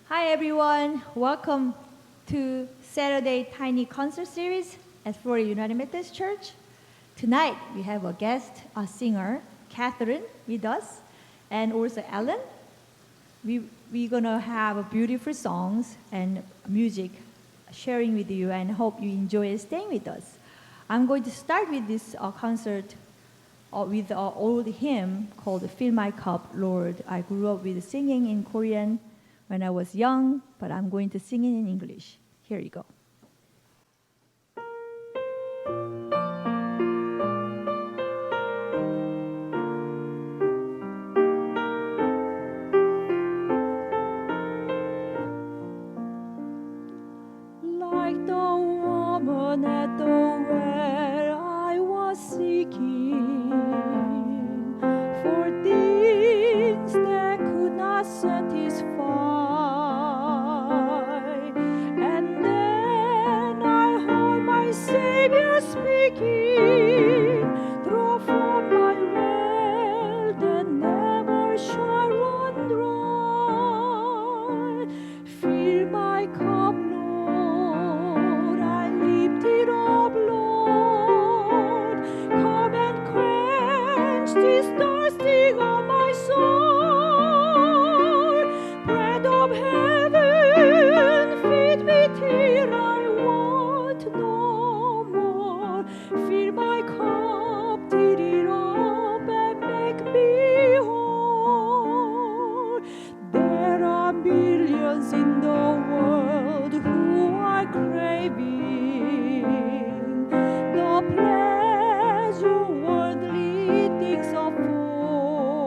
Hi everyone, welcome to Saturday Tiny Concert Series at Floris United Methodist Church. Tonight we have a guest, a singer, Catherine, with us, and also Ellen. We're gonna have beautiful songs and music sharing with you, and hope you enjoy staying with us. I'm going to start with this concert with an old hymn called "Fill My Cup, Lord." I grew up with singing in Korean when I was young, but I'm going to sing it in English. Here you go. Like the woman at the well, I was seeking for things that could not satisfy. And then I heard my Savior speaking, draw from my well that never shall run dry. Fill my cup, Lord, I lift it up, Lord. Come and quench this thirsting of my soul. Bread of heaven, feed me till I want no more. Fill my cup, fill it up, and make me whole. There are millions in the world who are craving the pleasure worldly things afford,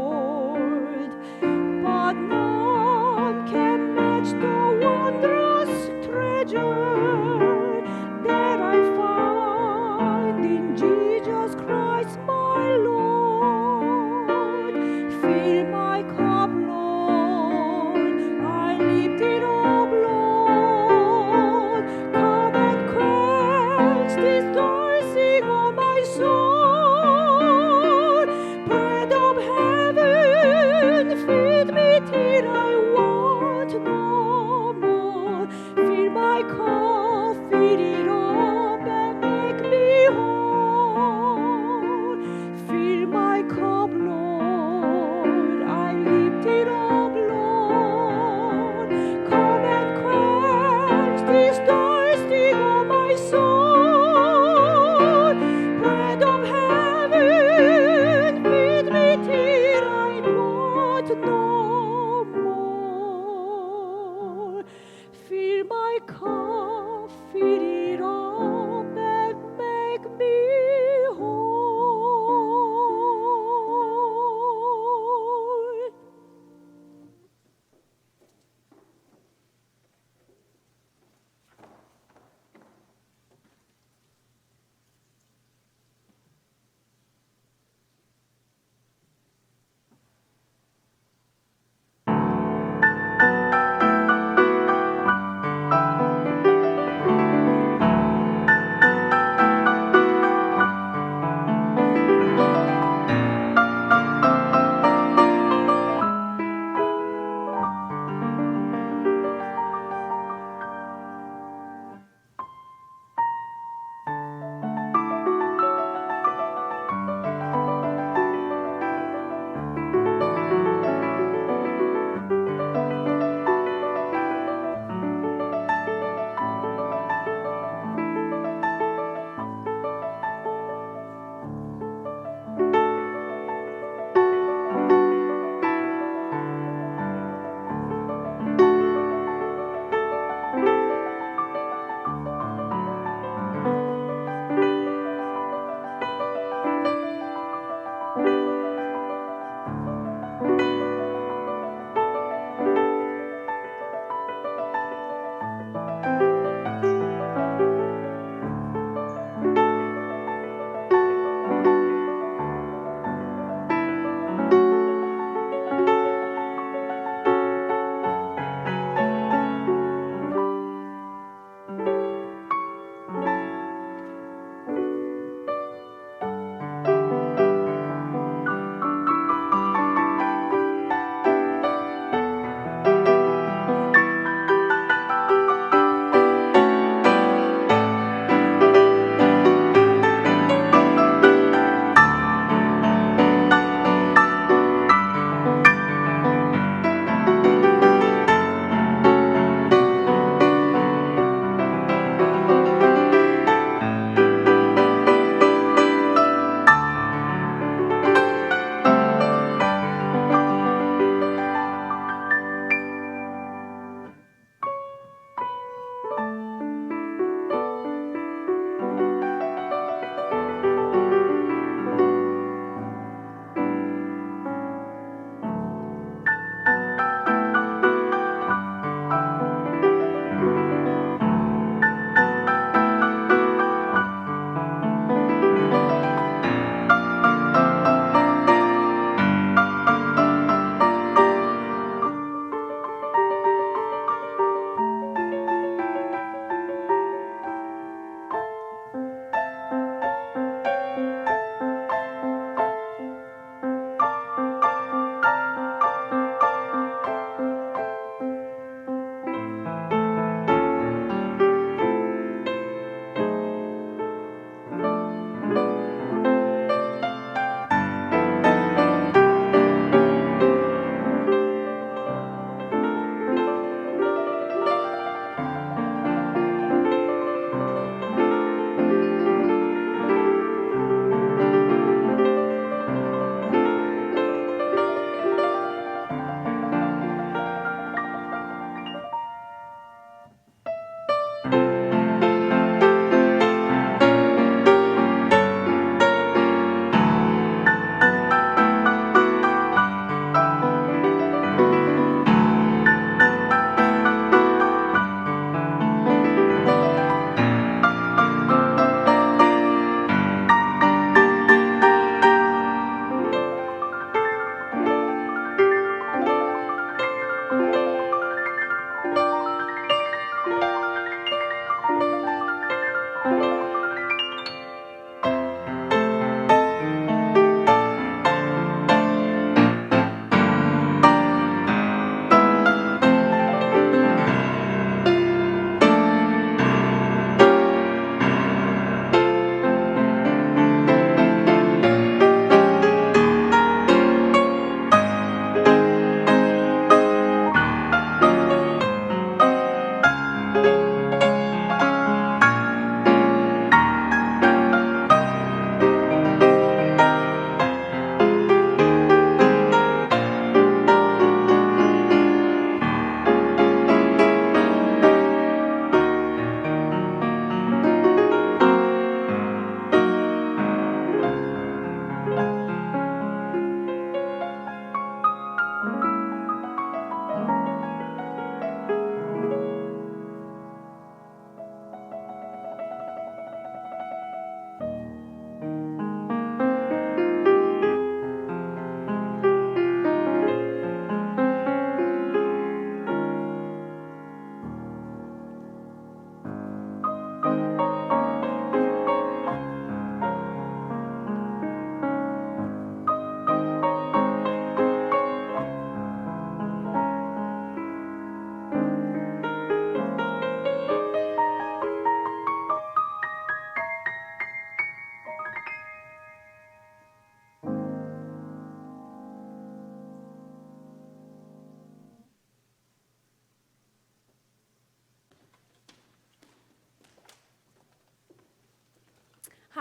but none can match the wondrous treasure that I find in Jesus Christ my Lord. Fill my cup, Lord, I lift it up, Lord. Come and quench this thirsting of my soul. Bread of heaven, feed me till I want no more. Fill my cup, fill it up, and make me whole. Fill my cup, Lord, I lift it up, Lord. Come and quench this thirsting of my soul. Bread of heaven, feed me till I want no more.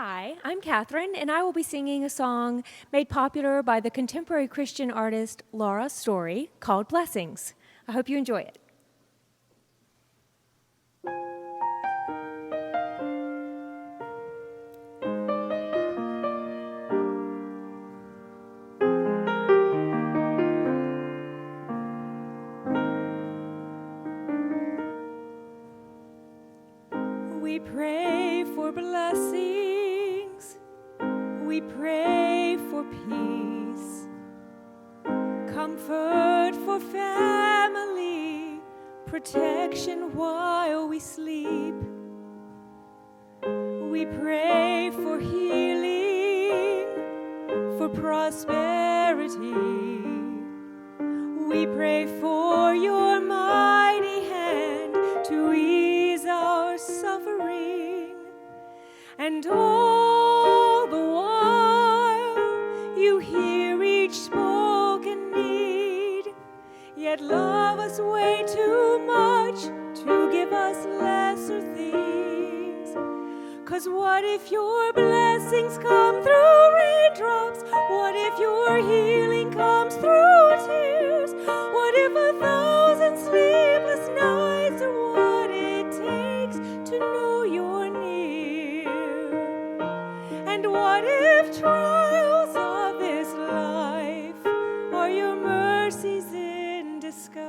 Hi, I'm Catherine, and I will be singing a song made popular by the contemporary Christian artist Laura Story called Blessings. I hope you enjoy it. We pray for blessings, we pray for peace, comfort for family, protection while we sleep. We pray for healing, for prosperity. We pray for your mighty hand to ease our suffering. And all the while you hear each spoken need, yet love us way too much to give us lesser things. 'Cause what if your blessings come through raindrops? What if your healing comes through tears? What if 1,000 sleepless nights are what it takes to know you're near? And what if trials of this life are your mercies in disguise?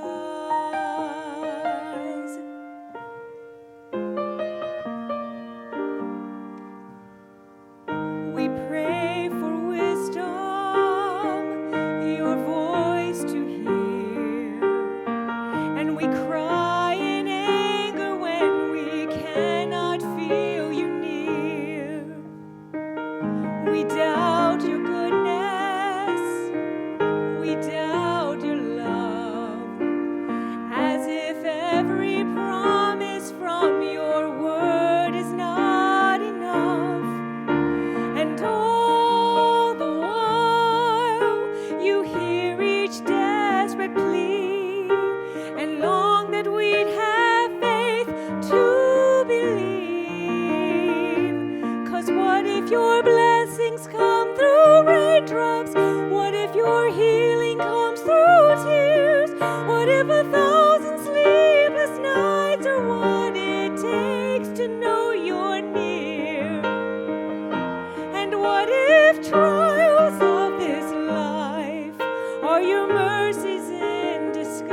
We pray for wisdom, your voice to hear, and we cry in anger when we cannot feel you near. We doubt your goodness, we doubt your love, as if every promise from your word is not enough. And all the while you hear each desperate plea and long that we'd have faith to believe. 'Cause what if your blessings come through raindrops? What if your healing comes through tears? What if 1,000 sleepless nights are what it takes to know you're near? And what if trials of this life are your mercies in disguise?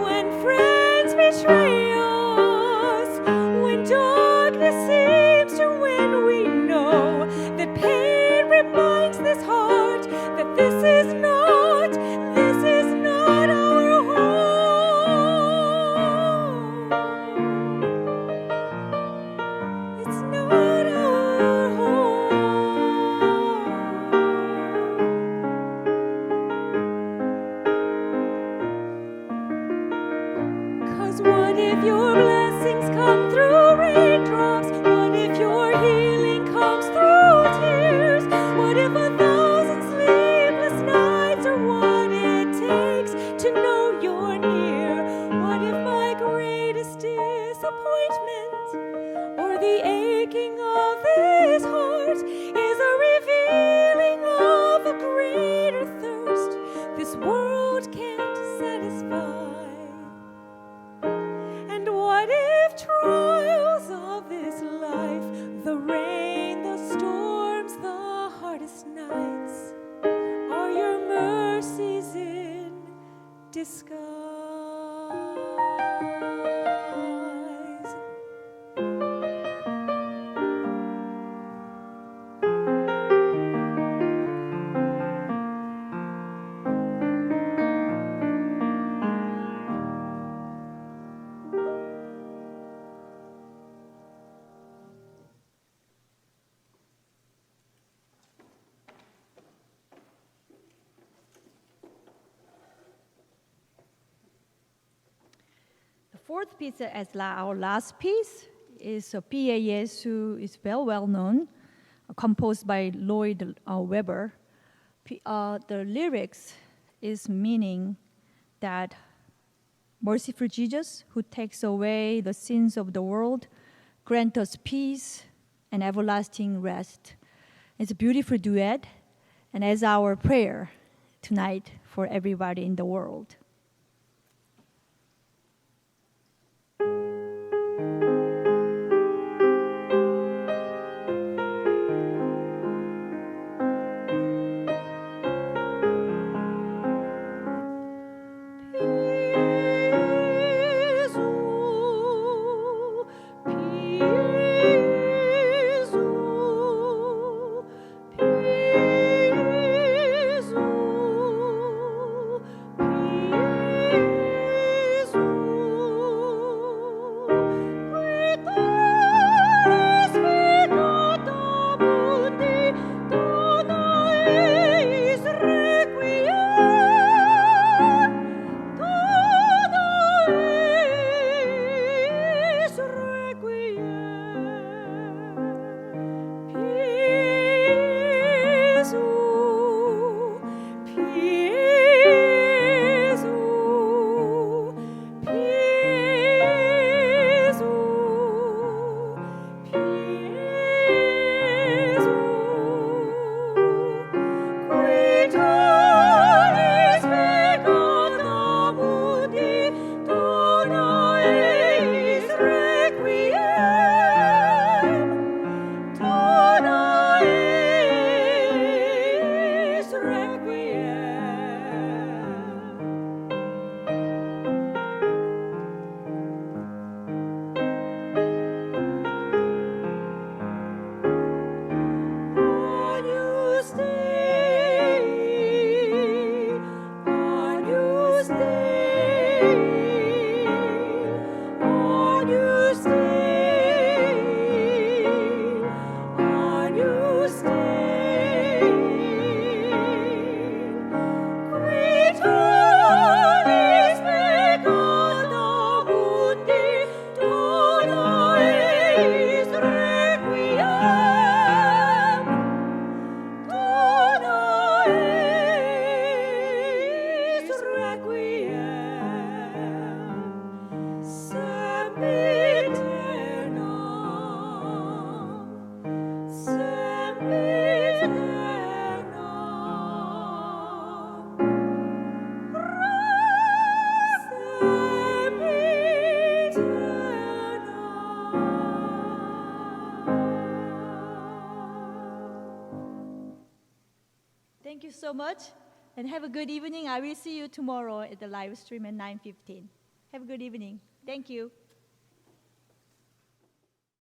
When friends betray us, when darkness seems to win, we know that pain reminds this heart that this is not our home. It's not our home. 'Cause what if your blessings come through raindrops? What if your healing comes through tears? What if 1,000 sleepless nights are what it takes to know you're near? What if my greatest disappointment or the aching of this heart is a revealing of a greater thirst this world can't satisfy? And what if trials of this life, the rain, the storms, the hardest nights, are your mercies in disguise? The fourth piece as our last piece is Pia Jesu, is well known, composed by Lloyd Webber. The lyrics is meaning that merciful Jesus, who takes away the sins of the world, grant us peace and everlasting rest. It's a beautiful duet, and as our prayer tonight for everybody in the world. Thank you so much, and have a good evening. I will see you tomorrow at the live stream at 9:15. Have a good evening. Thank you.